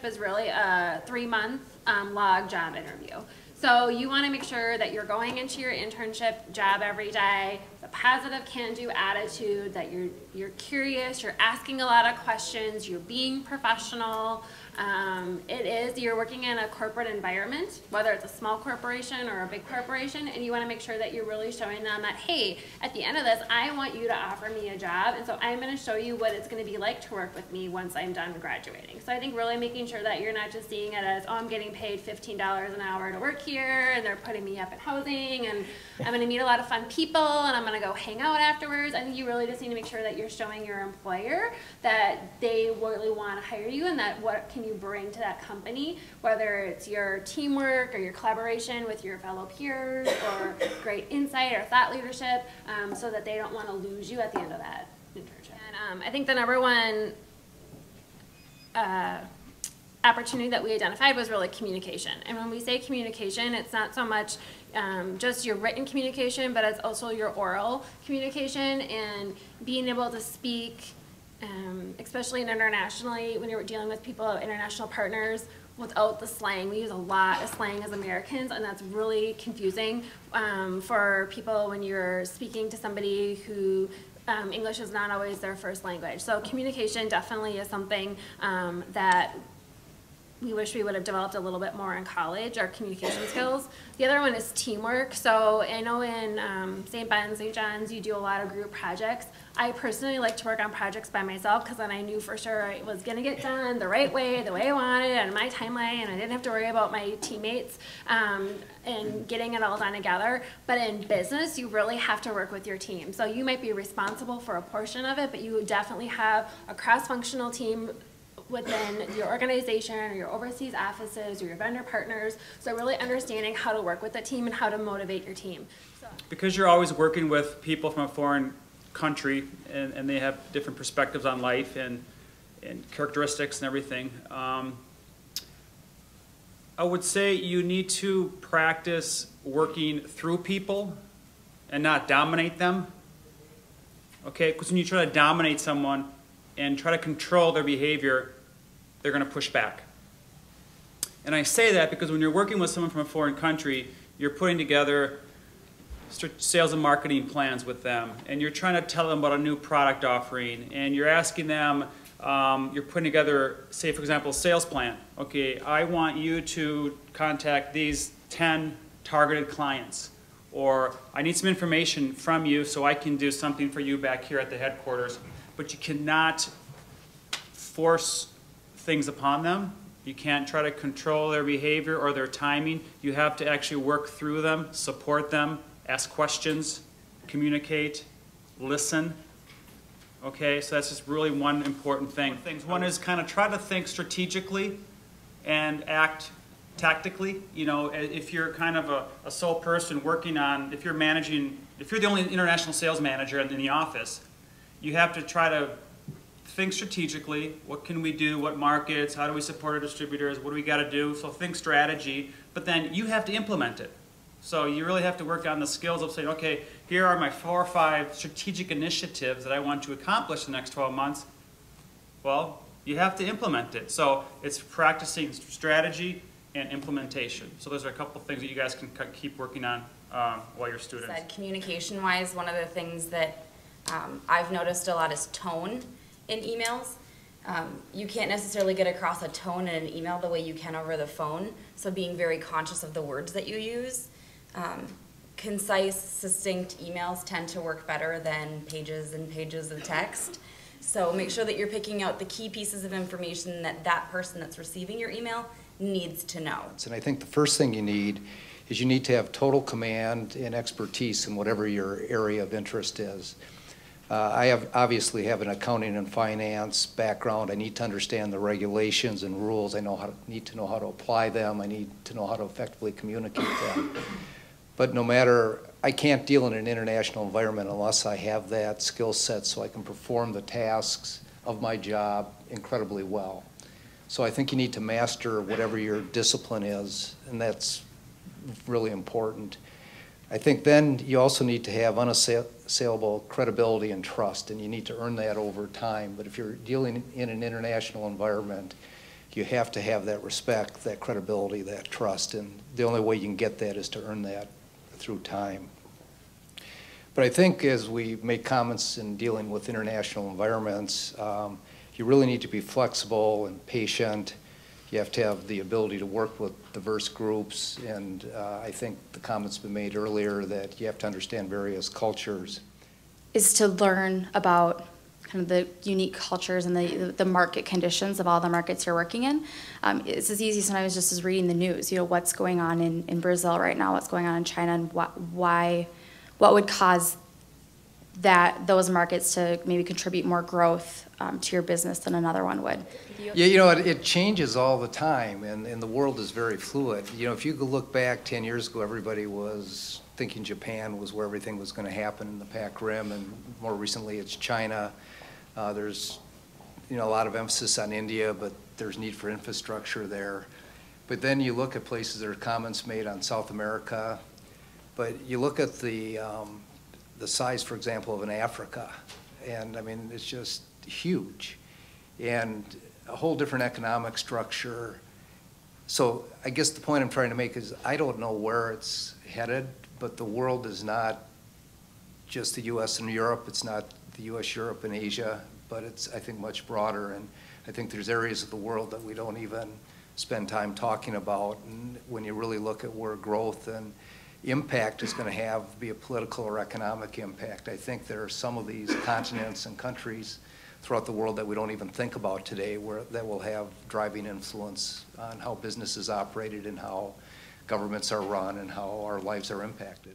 internship is really a 3-month log job interview. So you want to make sure that you're going into your internship job every day, the positive can-do attitude, that you're curious, you're asking a lot of questions, you're being professional. You're working in a corporate environment, whether it's a small corporation or a big corporation, and you want to make sure that you're really showing them that, hey, at the end of this, I want you to offer me a job, and so I'm going to show you what it's going to be like to work with me once I'm done graduating. So I think really making sure that you're not just seeing it as, oh, I'm getting paid $15 an hour to work here, and they're putting me up in housing, and I'm going to meet a lot of fun people, and I'm going to go hang out afterwards. I think you really just need to make sure that you're showing your employer that they really want to hire you, and that what can you bring to that company, whether it's your teamwork or your collaboration with your fellow peers or great insight or thought leadership, so that they don't want to lose you at the end of that internship. And I think the number one opportunity that we identified was really communication. And when we say communication, it's not so much just your written communication, but it's also your oral communication and being able to speak, especially internationally when you're dealing with people, international partners, without the slang. We use a lot of slang as Americans, and that's really confusing for people when you're speaking to somebody who English is not always their first language. So communication definitely is something that we wish we would have developed a little bit more in college, our communication skills. The other one is teamwork. So I know in St. Ben's, St. John's, you do a lot of group projects. I personally like to work on projects by myself because then I knew for sure it was going to get done the right way, the way I wanted, and my timeline, and I didn't have to worry about my teammates and getting it all done together. But in business, you really have to work with your team. So you might be responsible for a portion of it, but you definitely have a cross-functional team within your organization or your overseas offices or your vendor partners. So really understanding how to work with the team and how to motivate your team. Because you're always working with people from a foreign country and they have different perspectives on life and characteristics and everything, I would say you need to practice working through people and not dominate them. Okay, because when you try to dominate someone and try to control their behavior, they're going to push back. And I say that because when you're working with someone from a foreign country, you're putting together sales and marketing plans with them, and you're trying to tell them about a new product offering, and you're asking them, you're putting together, say for example, a sales plan. Okay, I want you to contact these 10 targeted clients, or I need some information from you so I can do something for you back here at the headquarters. But you cannot force things upon them. You can't try to control their behavior or their timing. You have to actually work through them, support them, ask questions, communicate, listen. Okay, so that's just really one important thing. One is kind of try to think strategically and act tactically. You know, if you're kind of a sole person working on, if you're the only international sales manager in the office, you have to try to think strategically. What can we do? What markets? How do we support our distributors? What do we got to do? So think strategy, but then you have to implement it. So you really have to work on the skills of saying, okay, here are my 4 or 5 strategic initiatives that I want to accomplish in the next 12 months. Well, you have to implement it. So it's practicing strategy and implementation. So those are a couple of things that you guys can keep working on while you're students. Communication-wise, one of the things that I've noticed a lot is tone in emails. You can't necessarily get across a tone in an email the way you can over the phone, so being very conscious of the words that you use. Concise, succinct emails tend to work better than pages and pages of text. So make sure that you're picking out the key pieces of information that that person that's receiving your email needs to know. And I think the first thing you need is you need to have total command and expertise in whatever your area of interest is. I obviously have an accounting and finance background. I need to understand the regulations and rules. I need to know how to apply them. I need to know how to effectively communicate them. But no matter, I can't deal in an international environment unless I have that skill set so I can perform the tasks of my job incredibly well. So I think you need to master whatever your discipline is, and that's really important. I think then you also need to have unassailable credibility and trust, and you need to earn that over time. But if you're dealing in an international environment, you have to have that respect, that credibility, that trust, and the only way you can get that is to earn that through time. But I think as we make comments in dealing with international environments, you really need to be flexible and patient. You have to have the ability to work with diverse groups, and I think the comments been made earlier that you have to understand various cultures. Is to learn about kind of the unique cultures and the market conditions of all the markets you're working in. It's as easy sometimes just as reading the news, you know, what's going on in Brazil right now, what's going on in China, and what would cause those markets to maybe contribute more growth to your business than another one would. Yeah, you know, it changes all the time, and the world is very fluid. You know, if you could look back 10 years ago, everybody was thinking Japan was where everything was going to happen in the Pac Rim, and more recently it's China. There's, you know, a lot of emphasis on India, but there's need for infrastructure there. But then you look at places, there are comments made on South America, but you look at the size, for example, of an Africa, and I mean, it's just huge, and a whole different economic structure. So I guess the point I'm trying to make is I don't know where it's headed, but the world is not just the U.S. and Europe. It's not the U.S., Europe, and Asia, but it's, I think, much broader. And I think there's areas of the world that we don't even spend time talking about. And when you really look at where growth and impact is going to be a political or economic impact, I think there are some of these continents and countries throughout the world that we don't even think about today that will have driving influence on how business is operated and how governments are run and how our lives are impacted.